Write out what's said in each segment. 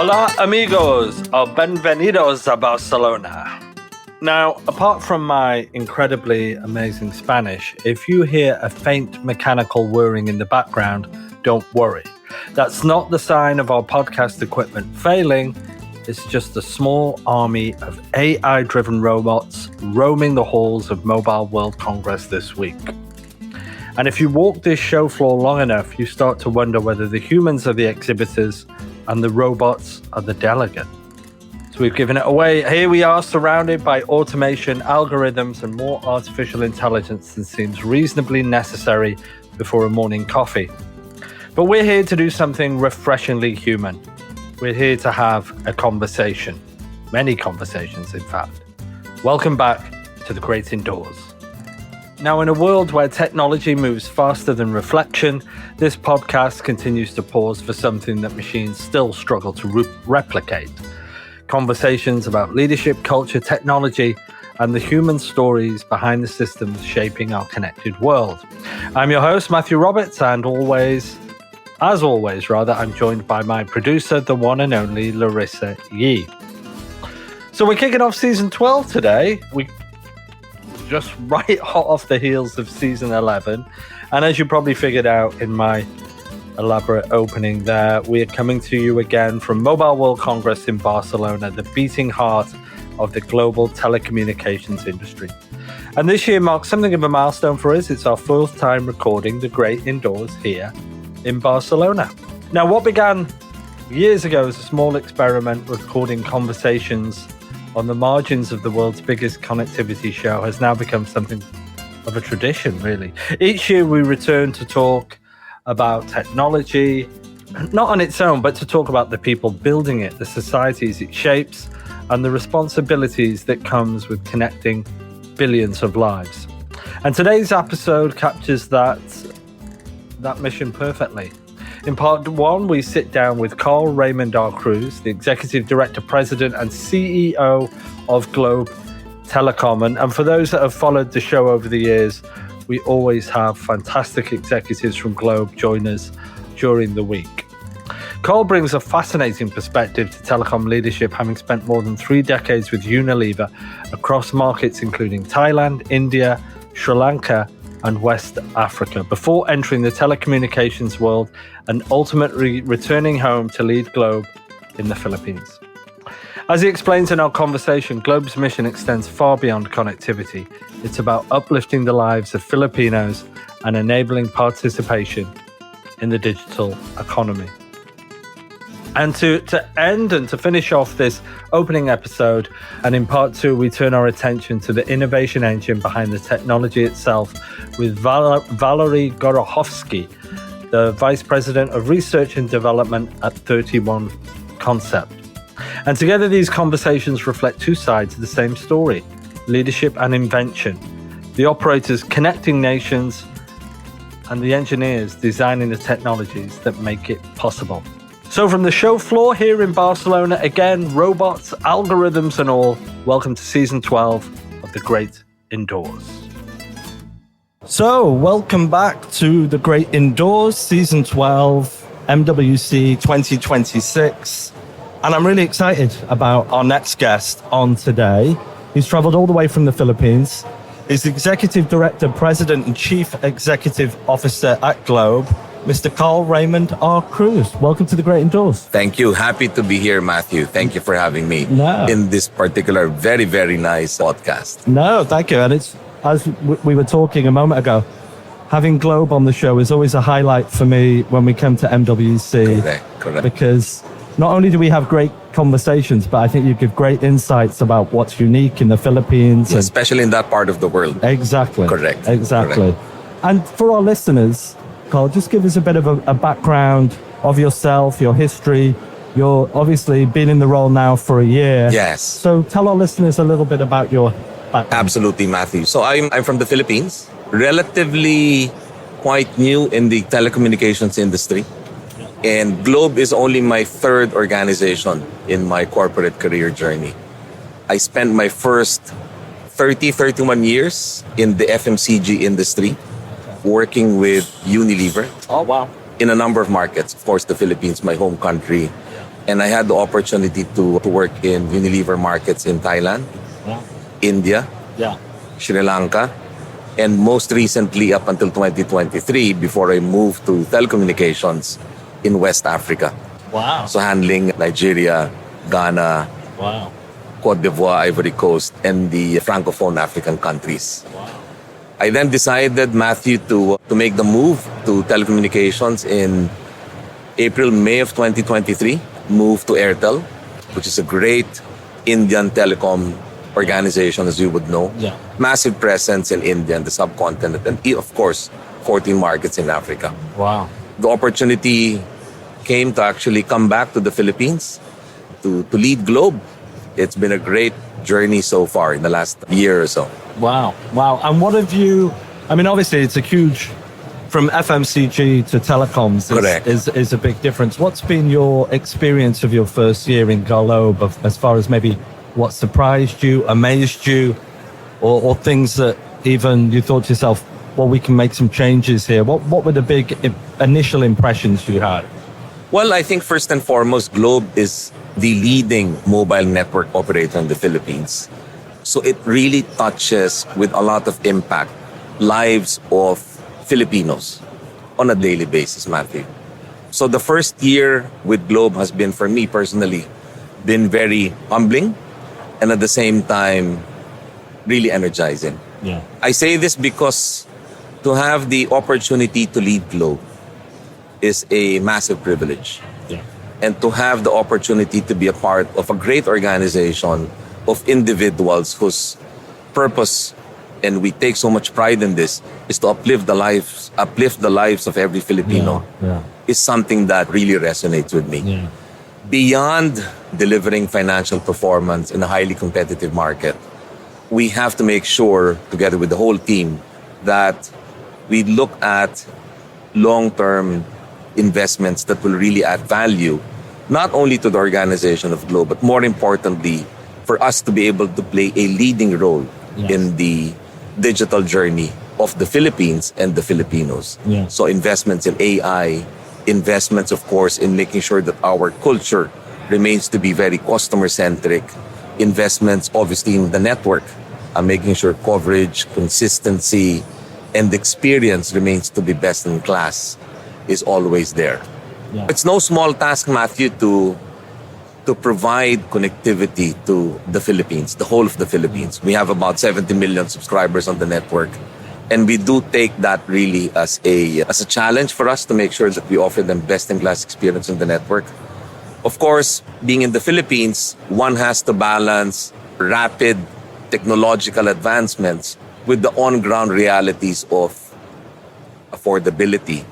Hola amigos, o bienvenidos a Barcelona. Now, apart from my incredibly amazing Spanish, if you hear a faint mechanical whirring in the background, don't worry. That's not the sign of our podcast equipment failing. It's just a small army of AI-driven robots roaming the halls of Mobile World Congress this week. And if you walk this show floor long enough, you start to wonder whether the humans are the exhibitors and the robots are the delegate. So we've given it away. Here we are, surrounded by automation, algorithms, and more artificial intelligence than seems reasonably necessary before a morning coffee. But we're here to do something refreshingly human. We're here to have a conversation. Many conversations, in fact. Welcome back to the great indoors. Now, in a world where technology moves faster than reflection, this podcast continues to pause for something that machines still struggle to replicate. Conversations about leadership, culture, technology, and the human stories behind the systems shaping our connected world. I'm your host, Matthew Roberts, and as always, I'm joined by my producer, the one and only Larissa Yee. So we're kicking off season 12 today. We just right hot off the heels of season 11. And as you probably figured out in my elaborate opening there, we are coming to you again from Mobile World Congress in Barcelona, the beating heart of the global telecommunications industry. And this year marks something of a milestone for us. It's our fourth time recording the great indoors here in Barcelona. Now, what began years ago as a small experiment recording conversations on the margins of the world's biggest connectivity show has now become something of a tradition, really. Each year we return to talk about technology, not on its own, but to talk about the people building it, the societies it shapes, and the responsibilities that comes with connecting billions of lives. And today's episode captures that mission perfectly. In part one, we sit down with Carl Raymond Cruz, the Executive Director, President, and CEO of Globe Telecom. And for those that have followed the show over the years, we always have fantastic executives from Globe join us during the week. Carl brings a fascinating perspective to telecom leadership, having spent more than 3 decades with Unilever across markets including Thailand, India, Sri Lanka, and West Africa, before entering the telecommunications world and ultimately returning home to lead Globe in the Philippines. As he explains in our conversation, Globe's mission extends far beyond connectivity. It's about uplifting the lives of Filipinos and enabling participation in the digital economy. And to end and to finish off this opening episode, and in part 2, we turn our attention to the innovation engine behind the technology itself with Valery Gorokhovsky, the Vice President of Research and Development at 31 Concept. And together these conversations reflect 2 sides of the same story, leadership and invention, the operators connecting nations and the engineers designing the technologies that make it possible. So from the show floor here in Barcelona, again, robots, algorithms and all, welcome to season 12 of The Great Indoors. So welcome back to The Great Indoors, season 12, MWC 2026. And I'm really excited about our next guest on today. He's traveled all the way from the Philippines. He's the Executive Director, President and Chief Executive Officer at Globe, Mr. Carl Raymond Cruz. Welcome to The Great Indoors. Thank you. Happy to be here, Matthew. Thank you for having me in this particular very, very nice podcast. No, thank you. And it's, as we were talking a moment ago, having Globe on the show is always a highlight for me when we come to MWC. Correct. Because not only do we have great conversations, but I think you give great insights about what's unique in the Philippines. Especially in that part of the world. Exactly. Correct. Exactly. Correct. And for our listeners, Carl, just give us a bit of a background of yourself, your history. You're obviously been in the role now for a year. Yes. So tell our listeners a little bit about your background. Absolutely, Matthew. So I'm from the Philippines, relatively quite new in the telecommunications industry. And Globe is only my 3rd organization in my corporate career journey. I spent my first 31 years in the FMCG industry, working with Unilever. Oh, wow. In a number of markets. Of course, the Philippines, my home country, And I had the opportunity to work in Unilever markets in Thailand, Wow. India, Yeah. Sri Lanka, and most recently up until 2023 before I moved to telecommunications in West Africa. Wow. So handling Nigeria, Ghana, Wow. Cote d'Ivoire, Ivory Coast, and the Francophone African countries. Wow. I then decided, Matthew, to make the move to telecommunications in April, May of 2023, moved to Airtel, which is a great Indian telecom organization, as you would know. Yeah. Massive presence in India and the subcontinent, and of course, 14 markets in Africa. Wow. The opportunity came to actually come back to the Philippines to lead Globe. It's been a great journey so far in the last year or so. Wow. Wow. And what have you, I mean, obviously it's a huge, from FMCG to telecoms Correct. is a big difference. What's been your experience of your first year in Globe as far as maybe what surprised you, amazed you, or things that even you thought to yourself, well, we can make some changes here? What were the big initial impressions you had? Well, I think first and foremost, Globe is the leading mobile network operator in the Philippines. So it really touches with a lot of impact lives of Filipinos on a daily basis, Matthew. So the first year with Globe has been, for me personally, been very humbling and at the same time, really energizing. Yeah. I say this because to have the opportunity to lead Globe is a massive privilege. Yeah. And to have the opportunity to be a part of a great organization of individuals whose purpose, and we take so much pride in this, is to uplift the lives of every Filipino, is something that really resonates with me. Yeah. Beyond delivering financial performance in a highly competitive market, we have to make sure, together with the whole team, that we look at long-term investments that will really add value, not only to the organization of Globe, but more importantly, for us to be able to play a leading role in the digital journey of the Philippines and the Filipinos. Yeah. So investments in AI, investments, of course, in making sure that our culture remains to be very customer-centric, investments, obviously, in the network, making sure coverage, consistency, and experience remains to be best in class is always there. Yeah. It's no small task, Matthew, to provide connectivity to the Philippines, the whole of the Philippines. We have about 70 million subscribers on the network. And we do take that really as a challenge for us to make sure that we offer them best-in-class experience on the network. Of course, being in the Philippines, one has to balance rapid technological advancements with the on-ground realities of affordability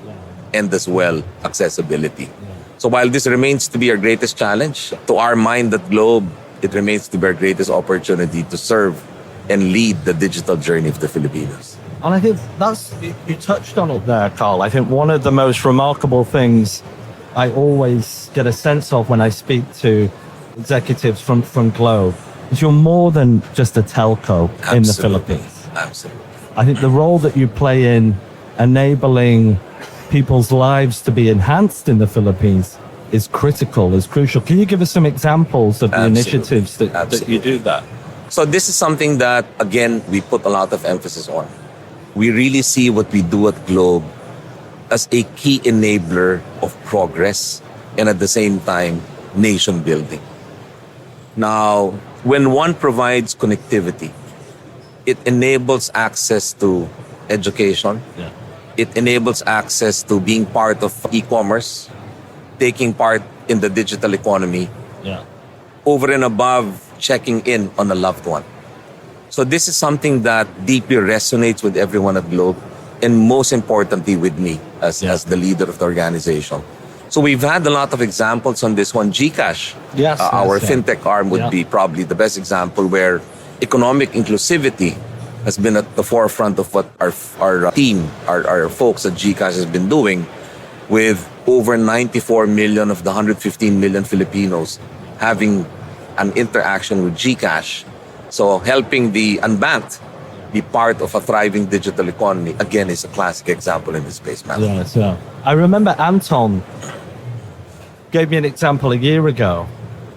and as well accessibility. So while this remains to be our greatest challenge, to our mind at Globe, it remains to be our greatest opportunity to serve and lead the digital journey of the Filipinos. And I think you touched on it there, Carl. I think one of the most remarkable things I always get a sense of when I speak to executives from Globe is you're more than just a telco in the Philippines. Absolutely. I think the role that you play in enabling people's lives to be enhanced in the Philippines is critical, is crucial. Can you give us some examples of the initiatives that you do that? So this is something that, again, we put a lot of emphasis on. We really see what we do at Globe as a key enabler of progress and at the same time, nation building. Now, when one provides connectivity, it enables access to education. Yeah. It enables access to being part of e-commerce, taking part in the digital economy, over and above checking in on a loved one. So this is something that deeply resonates with everyone at Globe, and most importantly with me as the leader of the organization. So we've had a lot of examples on this one. GCash, our fintech arm, would be probably the best example where economic inclusivity has been at the forefront of what our team, our folks at GCash has been doing, with over 94 million of the 115 million Filipinos having an interaction with GCash. So helping the unbanked be part of a thriving digital economy, again, is a classic example in this space, man. Yes, yeah. I remember Anton gave me an example a year ago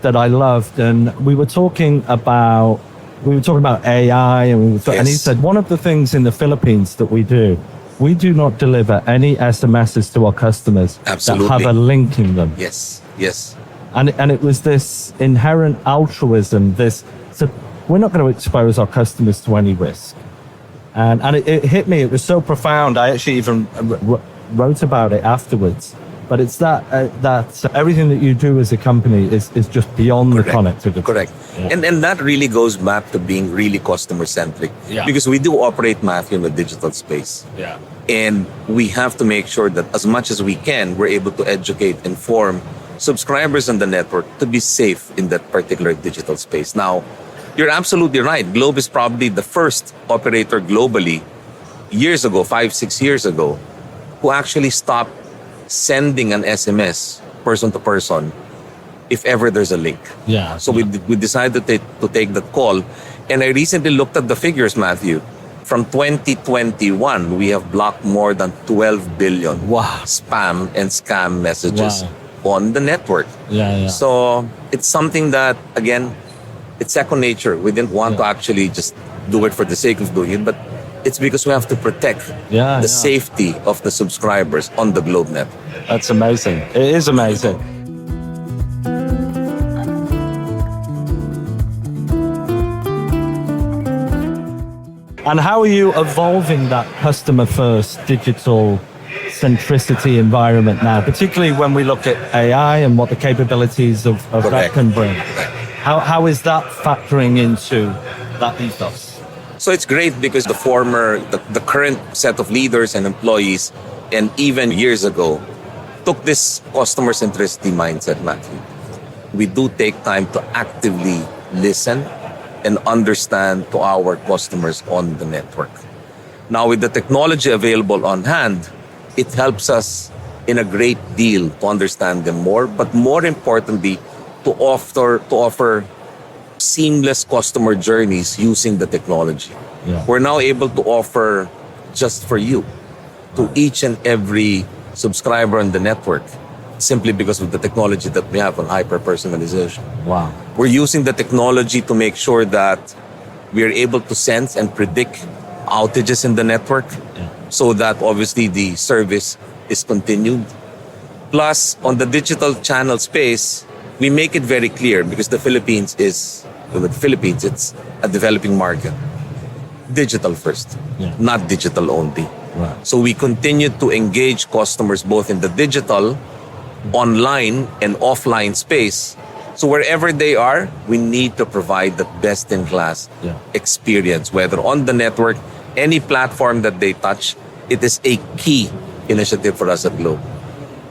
that I loved, and we were talking about AI, and he said one of the things in the Philippines that we do not deliver any SMSs to our customers that have a link in them. Yes. And it was this inherent altruism. So we're not going to expose our customers to any risk. And it hit me. It was so profound. I actually even wrote about it afterwards. But it's that everything that you do as a company is just beyond the connectivity. Correct. Yeah. And that really goes back to being really customer centric. Yeah. Because we do operate, Matthew, in the digital space. Yeah. And we have to make sure that as much as we can, we're able to educate, inform subscribers on the network to be safe in that particular digital space. Now, you're absolutely right. Globe is probably the first operator globally years ago, 5-6 years ago, who actually stopped sending an SMS person to person if ever there's a link. Yeah. So we decided to take that call. And I recently looked at the figures, Matthew. From 2021, we have blocked more than 12 billion spam and scam messages on the network. Yeah. So it's something that, again, it's second nature. We didn't want to actually just do it for the sake of doing it, but it's because we have to protect the safety of the subscribers on the Globe network. That's amazing. It is amazing. And how are you evolving that customer-first digital centricity environment now, particularly when we look at AI and what the capabilities of that can bring? How is that factoring into that ethos? So it's great because the current set of leaders and employees, and even years ago, took this customer centricity mindset, Matthew. We do take time to actively listen and understand to our customers on the network. Now, with the technology available on hand, it helps us in a great deal to understand them more, but more importantly, to offer seamless customer journeys using the technology. Yeah. We're now able to offer just for you to each and every subscriber on the network, simply because of the technology that we have on hyper-personalization. Wow. We're using the technology to make sure that we are able to sense and predict outages in the network so that obviously the service is continued. Plus, on the digital channel space, we make it very clear because the Philippines, it's a developing market. Digital first, not digital only. Right. So we continue to engage customers both in the digital, online, and offline space. So wherever they are, we need to provide the best-in-class experience, whether on the network, any platform that they touch. It is a key initiative for us at Globe.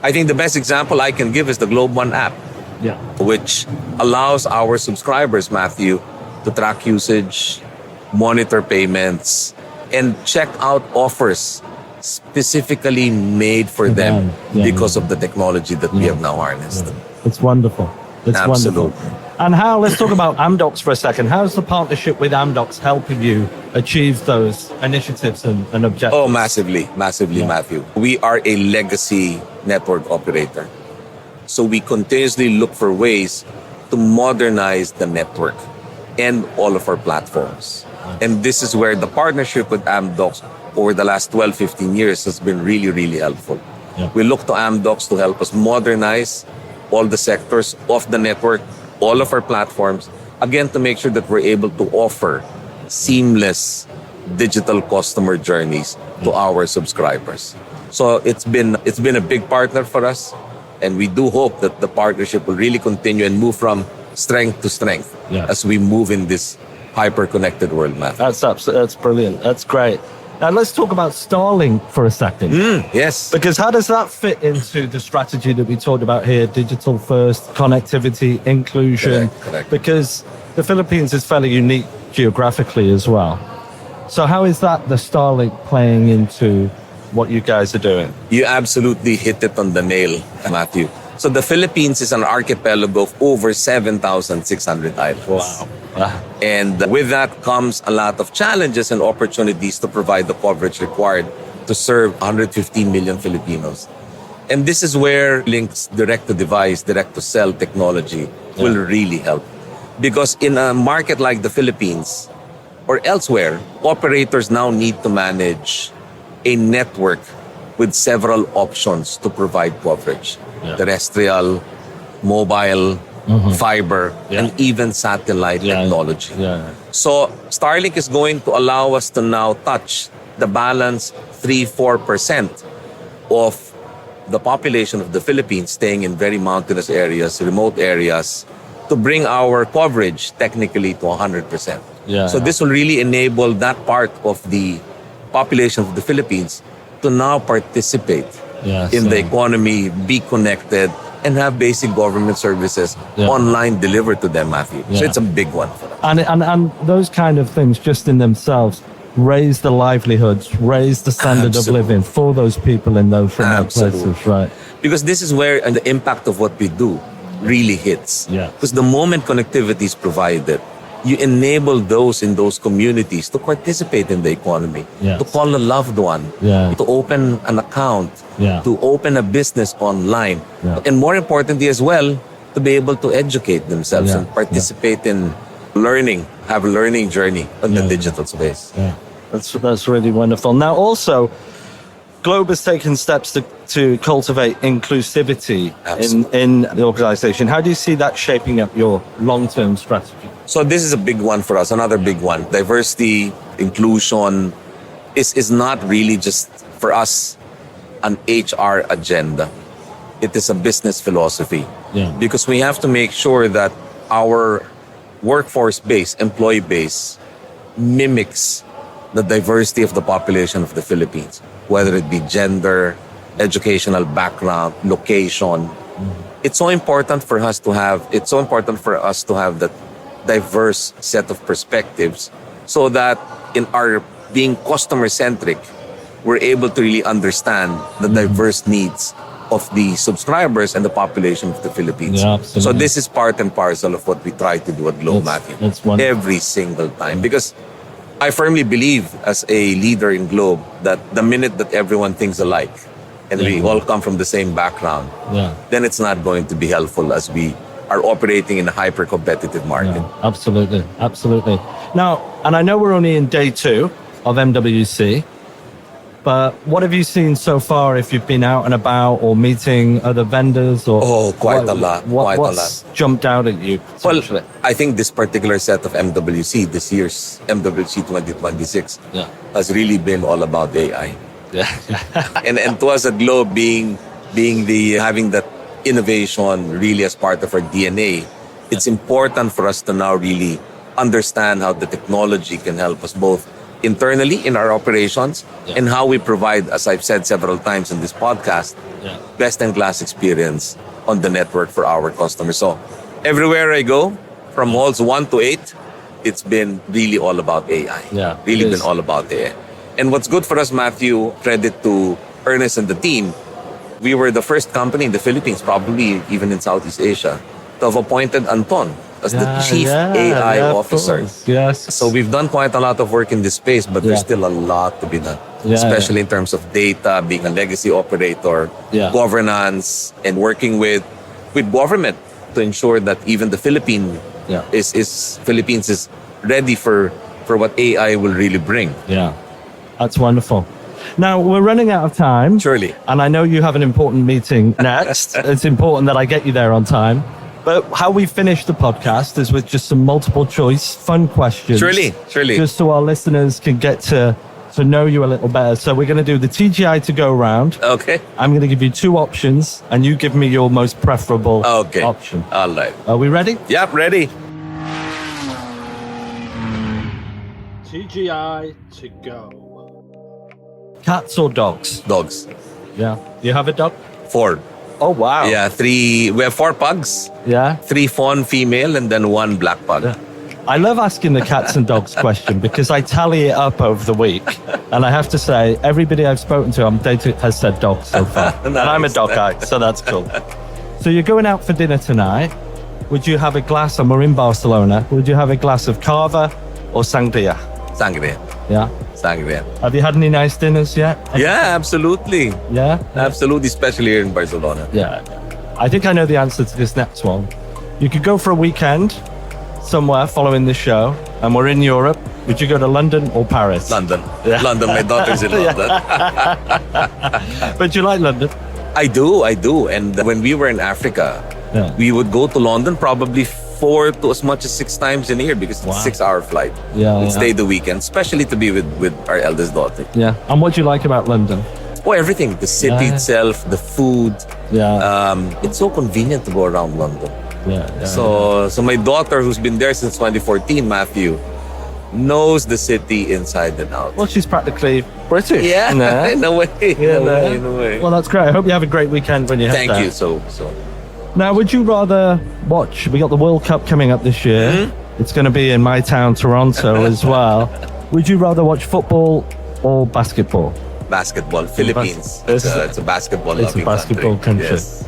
I think the best example I can give is the Globe One app, which allows our subscribers, Matthew, to track usage, monitor payments, and check out offers specifically made for them because of the technology that we have now harnessed. It's wonderful. It's absolutely wonderful. And let's talk about Amdocs for a second. How's the partnership with Amdocs helping you achieve those initiatives and objectives? Oh, massively, Matthew. We are a legacy network operator. So we continuously look for ways to modernize the network and all of our platforms. And this is where the partnership with Amdocs over the last 12, 15 years has been really, really helpful. We look to Amdocs to help us modernize all the sectors of the network, all of our platforms, again, to make sure that we're able to offer seamless digital customer journeys to our subscribers. So it's been a big partner for us, and we do hope that the partnership will really continue and move from strength to strength as we move in this hyper-connected world, Matt. That's brilliant. That's great. Now let's talk about Starlink for a second. Yes. Because how does that fit into the strategy that we talked about here? Digital first, connectivity, inclusion. Correct. Because the Philippines is fairly unique geographically as well. So how is that the Starlink playing into what you guys are doing? You absolutely hit it on the nail, Matthew. So the Philippines is an archipelago of over 7,600 islands. Wow. And with that comes a lot of challenges and opportunities to provide the coverage required to serve 115 million Filipinos. And this is where links direct-to-device, direct-to-cell technology will really help. Because in a market like the Philippines or elsewhere, operators now need to manage a network with several options to provide coverage. Terrestrial, mobile, fiber, and even satellite technology. So Starlink is going to allow us to now touch the balance 3-4% of the population of the Philippines staying in very mountainous areas, remote areas, to bring our coverage technically to 100%. So this will really enable that part of the population of the Philippines to now participate in the economy, be connected, and have basic government services online delivered to them, Matthew. So it's a big one for them. And those kind of things just in themselves raise the livelihoods, raise the standard of living for those people in those remote places, right? Because this is where the impact of what we do really hits. Because the moment connectivity is provided, you enable those in those communities to participate in the economy, to call a loved one, to open an account, to open a business online, and more importantly as well, to be able to educate themselves and participate in learning, have a learning journey on the digital space. That's really wonderful. Now also, Globe has taken steps to cultivate inclusivity in the organization. How do you see that shaping up your long-term strategy? So this is a big one for us, another big one. Diversity, inclusion is not really just for us an HR agenda. It is a business philosophy. Because we have to make sure that our workforce base, employee base, mimics the diversity of the population of the Philippines, whether it be gender, educational background, location. It's so important for us to have that diverse set of perspectives so that in our being customer-centric, we're able to really understand the diverse needs of the subscribers and the population of the Philippines. So this is part and parcel of what we try to do at Globe, Matthew. Every single time. Because I firmly believe as a leader in Globe that the minute that everyone thinks alike and we all come from the same background, then it's not going to be helpful as we are operating in a hyper-competitive market. Absolutely. Now, and I know we're only in day 2 of MWC, but what have you seen so far if you've been out and about or meeting other vendors? Quite a lot. What's jumped out at you? Well, I think this particular set of MWC, this year's MWC 2026, has really been all about AI. and to us at Globe having that innovation really as part of our DNA, it's important for us to now really understand how the technology can help us both internally in our operations and how we provide, as I've said several times in this podcast, best-in-class experience on the network for our customers. So everywhere I go, from halls 1 to 8, it's been really all about AI. Really been all about AI. And what's good for us, Matthew, credit to Ernest and the team, we were the first company in the Philippines, probably even in Southeast Asia, to have appointed Anton as the Chief AI Officer. So we've done quite a lot of work in this space, but there's still a lot to be done, especially in terms of data, being a legacy operator, governance, and working with government to ensure that even the Philippines is ready for what AI will really bring. That's wonderful. Now, we're running out of time. Surely. And I know you have an important meeting next. It's important that I get you there on time. But how we finish the podcast is with just some multiple choice, fun questions. Surely. Just so our listeners can get to know you a little better. So we're going to do the TGI to go round. Okay. I'm going to give you 2 options, and you give me your most preferable option. All right. Are we ready? Yep, ready. TGI to go. Cats or dogs? Dogs. Yeah. You have a dog? 4. Oh, wow. Yeah, 3. We have 4 pugs. Yeah. 3 fawn female and then 1 black pug. Yeah. I love asking the cats and dogs question because I tally it up over the week. And I have to say, everybody I've spoken to on data has said dogs so far. Nice. And I'm a dog guy, so that's cool. So you're going out for dinner tonight. Would you have a glass, and we're in Barcelona, would you have a glass of cava or sangria? Sangria. Yeah. Sangre. Have you had any nice dinners yet? Yeah, absolutely. Yeah? Absolutely, especially here in Barcelona. Yeah. I think I know the answer to this next one. You could go for a weekend somewhere following this show, and we're in Europe. Would you go to London or Paris? London. Yeah. London, my daughter's in London. But you like London? I do. And when we were in Africa, Yeah. we would go to London probably 4 to as much as 6 times in a year because it's a 6-hour flight. Yeah, We'd yeah. stay the weekend, especially to be with our eldest daughter. Yeah. And what do you like about London? Oh, everything. The city Yeah. itself, the food. Yeah. It's so convenient to go around London. Yeah. So my daughter, who's been there since 2014, Matthew, knows the city inside and out. Well, she's practically British. Yeah, No? in a way. In a way. Well, that's great. I hope you have a great weekend when you head Thank there. you. So. Now, would you rather watch? We got the World Cup coming up this year. Mm-hmm. It's going to be in my town, Toronto, as well. Would you rather watch football or basketball? Basketball, Philippines. It's It's a basketball It's a loving basketball country. Yes.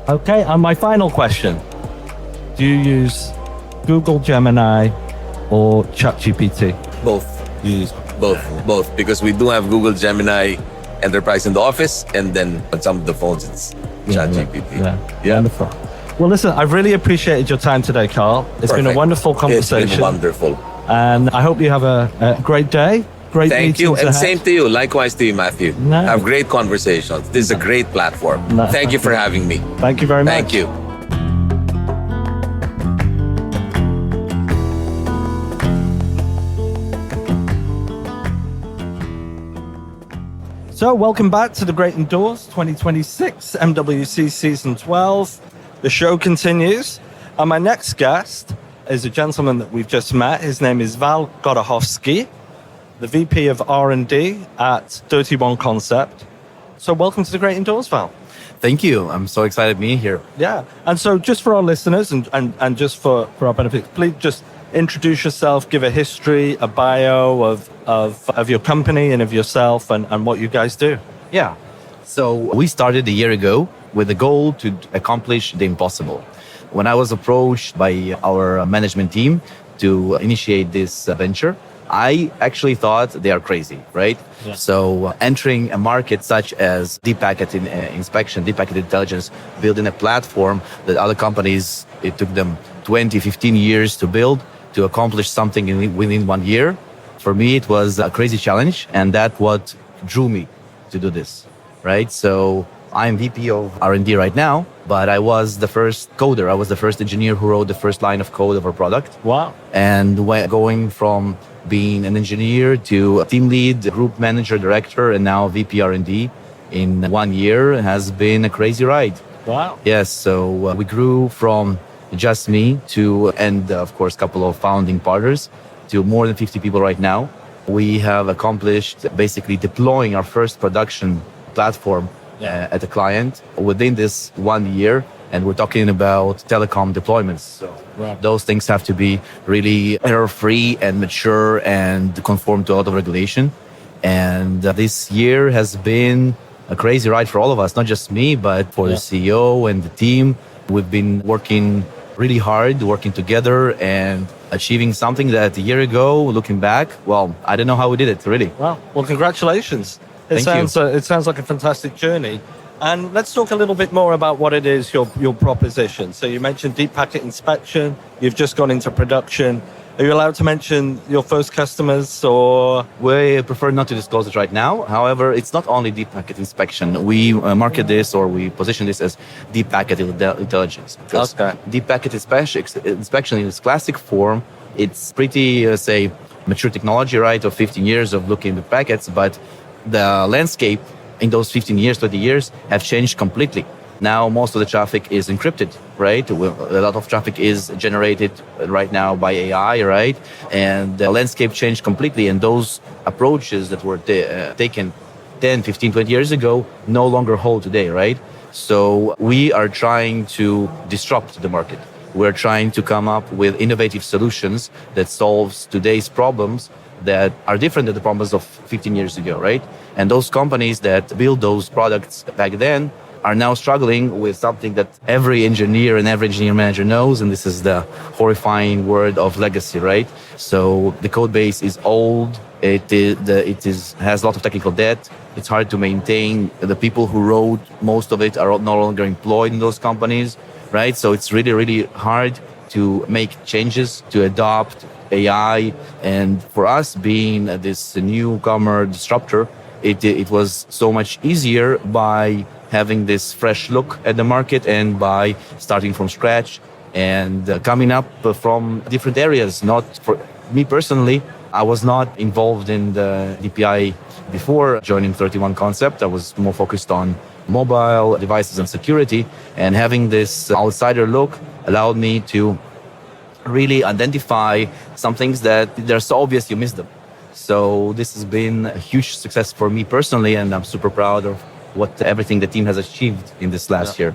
Okay, and my final question: do you use Google Gemini or ChatGPT? Both. You use Both. Because we do have Google Gemini Enterprise in the office, and then on some of the phones, it's ChatGPT. Yeah. Wonderful. Well, listen, I've really appreciated your time today, Carl. It's been a Perfect. wonderful It's conversation. been wonderful. And I hope you have a great day. Great Thank you. meetings And ahead. same to you. Likewise to you, Matthew. No. Have great conversations. This is a great platform. No. Thank you for having me. Thank you very much. Thank you. So, welcome back to The Great Indoors 2026 MWC Season 12. The show continues. And my next guest is a gentleman that we've just met. His name is Val Gorokhovsky, the VP of R&D at 31 Concept. So, welcome to The Great Indoors, Val. Thank you. I'm so excited being here. Yeah. And so, just for our listeners and just for our benefit, please just introduce yourself, give a history, a bio of your company and of yourself and what you guys do. Yeah. So we started a year ago with the goal to accomplish the impossible. When I was approached by our management team to initiate this venture, I actually thought they are crazy, right? Yeah. So entering a market such as deep packet inspection, deep packet intelligence, building a platform that other companies, it took them 20, 15 years to build, to accomplish something within 1 year. For me, it was a crazy challenge, and that's what drew me to do this, right? So I'm VP of R&D right now, but I was the first coder. I was the first engineer who wrote the first line of code of our product. Wow. And going from being an engineer to a team lead, group manager, director, and now VP R&D in 1 year has been a crazy ride. Wow. Yes, so we grew from just me to, and of course, a couple of founding partners, to more than 50 people right now. We have accomplished basically deploying our first production platform at a client within this 1 year. And we're talking about telecom deployments. So those things have to be really error-free and mature and conform to a lot of regulation. And this year has been a crazy ride for all of us, not just me, but for the CEO and the team. We've been working really hard, working together and achieving something that a year ago, looking back, well, I don't know how we did it, really. Wow. Well, congratulations. It Thank sounds like a fantastic journey. And let's talk a little bit more about what it is, your proposition. So you mentioned deep packet inspection. You've just gone into production. Are you allowed to mention your first customers or? We prefer not to disclose it right now. However, it's not only deep packet inspection. We market this, or we position this as deep packet intelligence. Because deep packet inspection in its classic form, it's pretty, say, mature technology, right, of 15 years of looking at packets, but the landscape in those 15 years, 20 years have changed completely. Now, most of the traffic is encrypted, right? A lot of traffic is generated right now by AI, right? And the landscape changed completely. And those approaches that were taken 10, 15, 20 years ago no longer hold today, right? So we are trying to disrupt the market. We're trying to come up with innovative solutions that solves today's problems that are different than the problems of 15 years ago, right? And those companies that build those products back then are now struggling with something that every engineer and every engineer manager knows, and this is the horrifying word of legacy, right? So the code base is old, has a lot of technical debt. It's hard to maintain. The people who wrote most of it are no longer employed in those companies, right? So it's really, really hard to make changes, to adopt AI. And for us, being this newcomer disruptor, it was so much easier by having this fresh look at the market and by starting from scratch and coming up from different areas. Not for me personally, I was not involved in the DPI before joining 31 Concept. I was more focused on mobile devices and security, and having this outsider look allowed me to really identify some things that they're so obvious you miss them. So this has been a huge success for me personally, and I'm super proud of everything the team has achieved in this last year.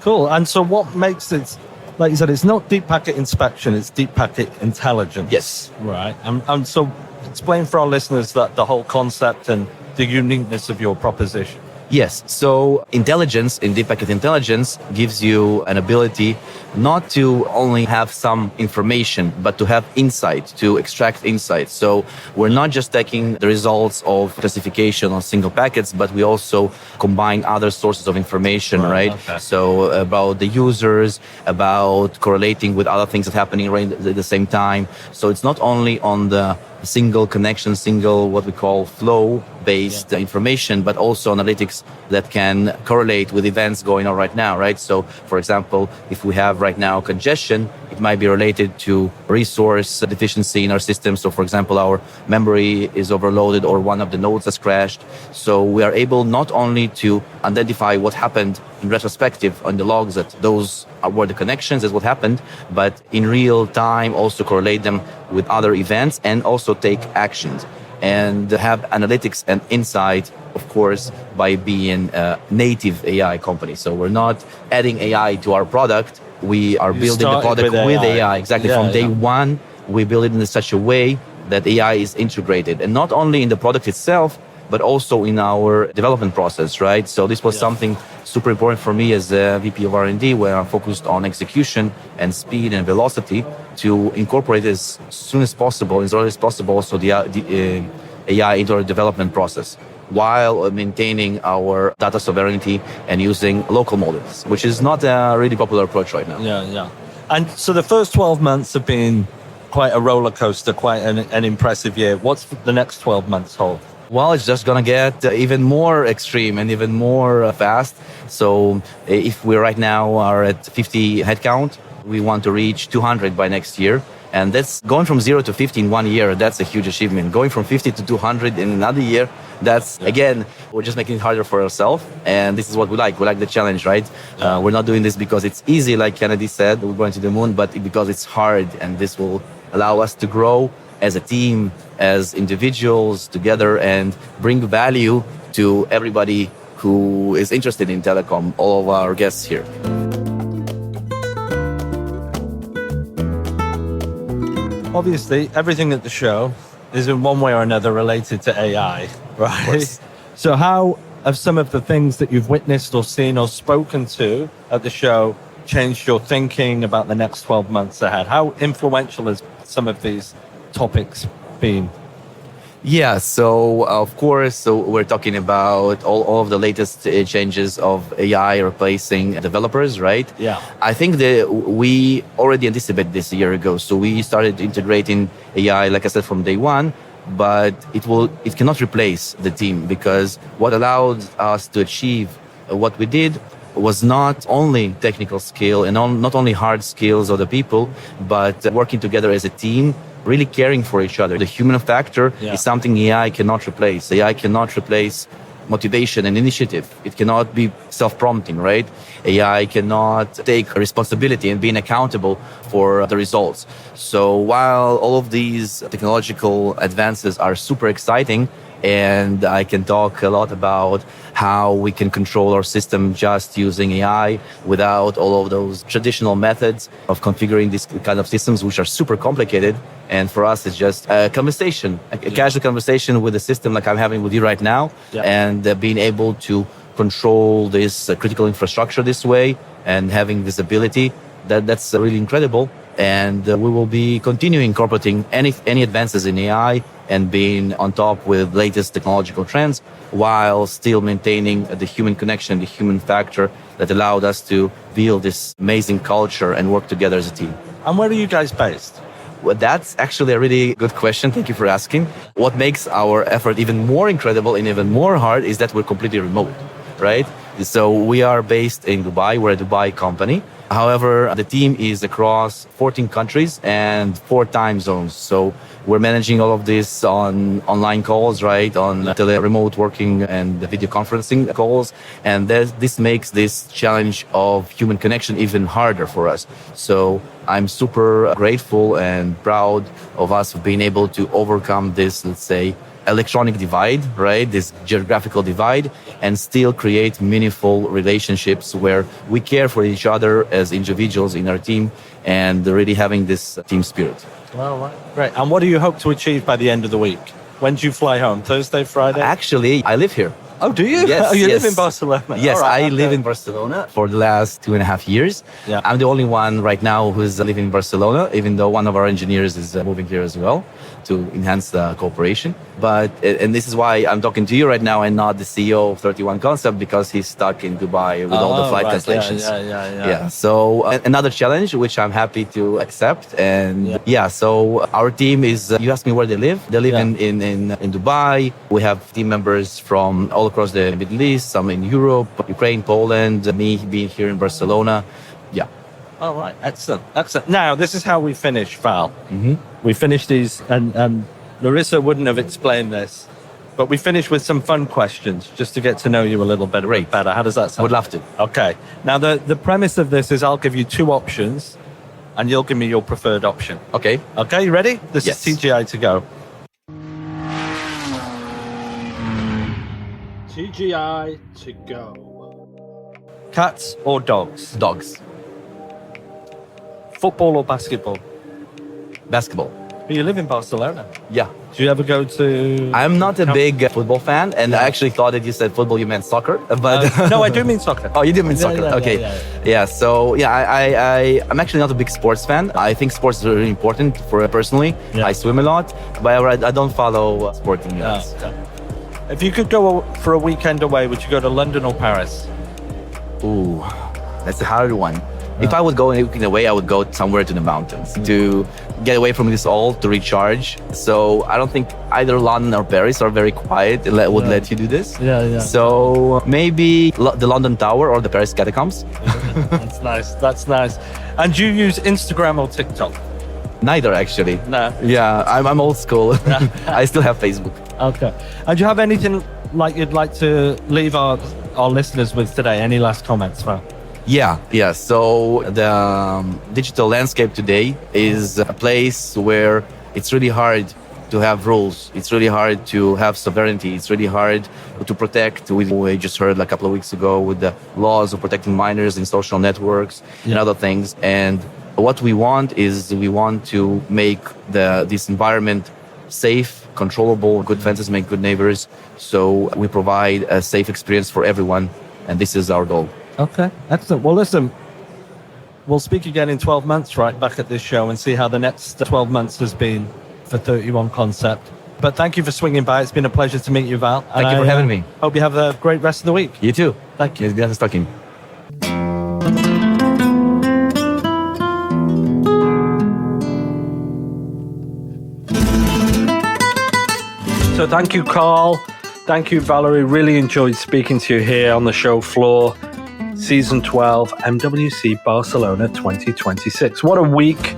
Cool. And so what makes it, like you said, it's not deep packet inspection, it's deep packet intelligence. Yes. Right. And so explain for our listeners that the whole concept and the uniqueness of your proposition. Yes. So intelligence, in deep packet intelligence, gives you an ability not to only have some information, but to have insight, to extract insight. So we're not just taking the results of classification on single packets, but we also combine other sources of information, right? Okay. So about the users, about correlating with other things that are happening right at the same time. So it's not only on the single connection, single what we call flow-based information, but also analytics that can correlate with events going on right now, right? So, for example, if we have right now congestion, it might be related to resource deficiency in our system. So, for example, our memory is overloaded or one of the nodes has crashed. So we are able not only to identify what happened in retrospective on the logs that those were the connections, is what happened, but in real time also correlate them with other events and also take actions and have analytics and insight, of course, by being a native AI company. So we're not adding AI to our product. We are building the product with AI. Exactly. From day one, we build it in such a way that AI is integrated, and not only in the product itself, but also in our development process, right? So this was something super important for me as a VP of R&D, where I'm focused on execution and speed and velocity to incorporate as soon as possible, as early as possible, also the AI into our development process, while maintaining our data sovereignty and using local models, which is not a really popular approach right now. Yeah. And so the first 12 months have been quite a roller coaster, quite an impressive year. What's the next 12 months hold? Well, it's just going to get even more extreme and even more fast. So if we right now are at 50 headcount, we want to reach 200 by next year. And that's going from 0 to 50 in 1 year. That's a huge achievement. Going from 50 to 200 in another year, that's, again, we're just making it harder for ourselves. And this is what we like. We like the challenge, right? We're not doing this because it's easy, like Kennedy said, we're going to the moon, but because it's hard. And this will allow us to grow as a team, as individuals together, and bring value to everybody who is interested in telecom, all of our guests here. Obviously, everything at the show is in one way or another related to AI, right? So how have some of the things that you've witnessed or seen or spoken to at the show changed your thinking about the next 12 months ahead? How influential has some of these topics been? Yeah, so of course, so we're talking about all of the latest changes of AI replacing developers, right? Yeah. I think that we already anticipated this a year ago. So we started integrating AI, like I said, from day one, but it cannot replace the team, because what allowed us to achieve what we did was not only technical skill and not only hard skills of the people, but working together as a team, really caring for each other. The human factor is something AI cannot replace. AI cannot replace motivation and initiative. It cannot be self-prompting, right? AI cannot take responsibility and being accountable for the results. So while all of these technological advances are super exciting, and I can talk a lot about how we can control our system just using AI without all of those traditional methods of configuring these kind of systems, which are super complicated. And for us, it's just a conversation, a casual conversation with a system like I'm having with you right now, and being able to control this critical infrastructure this way and having visibility. That's really incredible. And we will be continuing incorporating any advances in AI and being on top with latest technological trends while still maintaining the human connection, the human factor that allowed us to build this amazing culture and work together as a team. And where are you guys based? Well, that's actually a really good question. Thank you for asking. What makes our effort even more incredible and even more hard is that we're completely remote, right? So we are based in Dubai. We're a Dubai company. However, the team is across 14 countries and 4 time zones. So we're managing all of this on online calls, right? On remote working and video conferencing calls. And this makes this challenge of human connection even harder for us. So I'm super grateful and proud of us for being able to overcome this, let's say, electronic divide, right? This geographical divide, and still create meaningful relationships where we care for each other as individuals in our team and really having this team spirit. Well, right. Great. And what do you hope to achieve by the end of the week? When do you fly home? Thursday, Friday? Actually, I live here. Oh, do you? Yes. Oh, you yes. live in Barcelona? Yes, Right, I okay. live in Barcelona for the last 2.5 years. Yeah. I'm the only one right now who's living in Barcelona, even though one of our engineers is moving here as well to enhance the cooperation. And this is why I'm talking to you right now and not the CEO of 31 Concept, because he's stuck in Dubai with all the flight cancellations. Yeah. So another challenge, which I'm happy to accept. And so our team is, you asked me where they live. They live in Dubai. We have team members from all across the Middle East, some in Europe, Ukraine, Poland, me being here in Barcelona. Yeah. All right. Excellent. Excellent. Now, this is how we finish, Val. Mm-hmm. We finish these, and Larissa wouldn't have explained this, but we finish with some fun questions just to get to know you a little bit better. How does that sound? Would love to. Okay. Now, the premise of this is I'll give you 2 options, and you'll give me your preferred option. Okay. Okay, you ready? This is TGI to go. TGI to go. Cats or dogs? Dogs. Football or basketball? Basketball. But you live in Barcelona. Yeah. Do you ever go to... I'm not a big football fan, and I actually thought that you said football, you meant soccer. But no, I do mean soccer. Oh, you do mean soccer. Okay. I'm actually not a big sports fan. I think sports is really important for personally. Yeah. I swim a lot, but I don't follow sporting events. Okay. If you could go for a weekend away, would you go to London or Paris? Ooh, that's a hard one. If I would go in a way, I would go somewhere to the mountains to get away from this all, to recharge. So I don't think either London or Paris are very quiet and would let you do this. So maybe the London Tower or the Paris Catacombs. That's nice. That's nice. And do you use Instagram or TikTok? Neither, actually. No. Yeah, I'm old school. I still have Facebook. Okay. And do you have anything like you'd like to leave our listeners with today? Any last comments, Val? Yeah. So the digital landscape today is a place where it's really hard to have rules. It's really hard to have sovereignty. It's really hard to protect. We just heard a couple of weeks ago with the laws of protecting minors in social networks and other things. And what we want is we want to make this environment safe, controllable, good fences make good neighbors. So we provide a safe experience for everyone. And this is our goal. Okay, excellent. Well, listen, we'll speak again in 12 months, right, back at this show and see how the next 12 months has been for 31 Concept. But thank you for swinging by. It's been a pleasure to meet you, Val. Thank you for having me. Hope you have a great rest of the week. You too. Thank you. It's nice talking. So thank you, Carl. Thank you, Valerie. Really enjoyed speaking to you here on the show floor. Season 12, MWC Barcelona 2026. What a week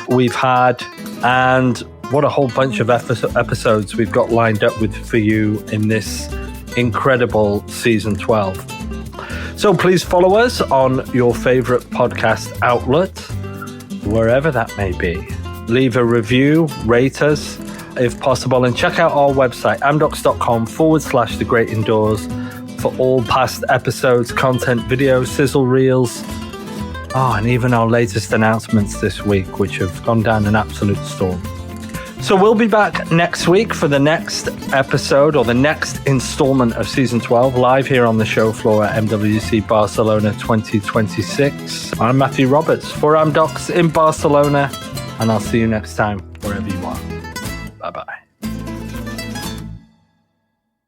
we've had, and what a whole bunch of episodes we've got lined up for you in this incredible Season 12. So please follow us on your favorite podcast outlet, wherever that may be. Leave a review, rate us, if possible, and check out our website, amdocs.com/The Great Indoors, for all past episodes, content, videos, sizzle reels, and even our latest announcements this week, which have gone down an absolute storm. So we'll be back next week for the next episode or the next installment of Season 12, live here on the show floor at MWC Barcelona 2026. I'm Matthew Roberts for Amdocs in Barcelona, and I'll see you next time.